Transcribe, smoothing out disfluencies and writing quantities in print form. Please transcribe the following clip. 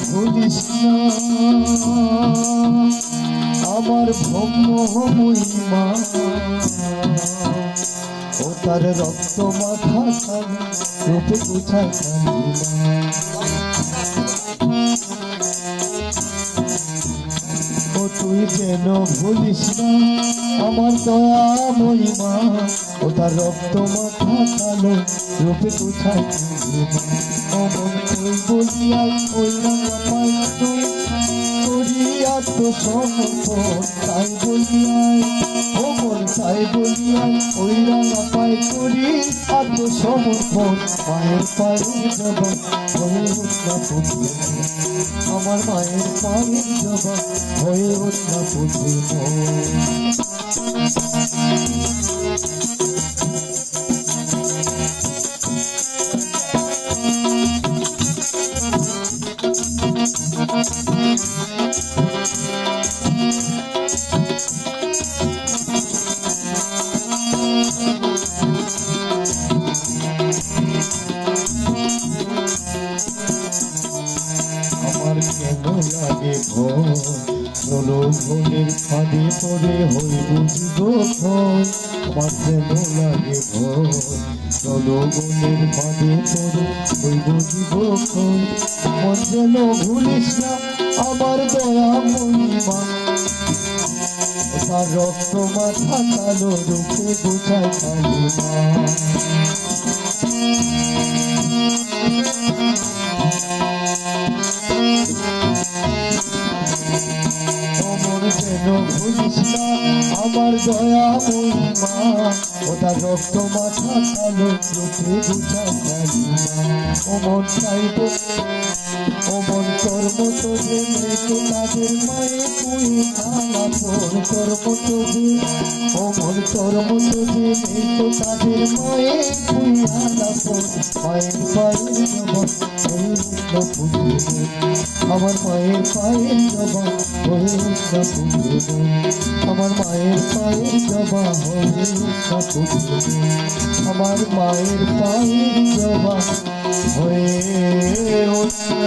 ভুলিস না আমার ব্রহ্ম মহিমা ও তার রক্ত মাথা খালি রূপে কোথায় ও তুই যেন ভুলিস না আমার দয়া মহিমা ও তার রক্ত মাথা কালো রূপে কোথায় অমন তুই বলিয়াই ওই রাঙাপাই তুই করিয়া তো সমর্পণ তাই বলিয়াই অমন তাই বলিয়াই ওই রাঙাপাই করি আত্মসমর্পণ মায়ের পায়ে জবা হয়ে উঠলা পুত্র আমার মায়ের পায়ে জবা হয়ে উঠলা পুত্র আমার কেন লাগে ভয় চলো ভোলের ফাঁদে পড়ে হই বুঝবো ভয় আমার কেন লাগে ভয় চলো ভোলের ফাঁদে পড়ে হই বুঝবো ভয় মন যেন ভুলিস না আমার দয়া মহিমা তার রক্ত মাথা কালো রূপে বোঝায় খালি ভুলিস না আমার দয়া মহিমা ও তার রক্ত মাথা কালো রূপে বোঝায় খালি অমন চাইব অমন তোর মতো যে মেয়েকে তাদের মায়ে তুই খালা তোর মতো যে অমন তোর মতো যে মেয়েকে তাদের মায়ে তুই আলা মায়ের পায়ে জবা হয়ে উঠল পুত্র আমার মায়ের পায়ে জবা হয়ে উঠল পুত্র আমার মায়ের পায়ে জবা হয়ে উঠল পুত্র আমার মায়ের পায়ে জবা হয়ে উঠল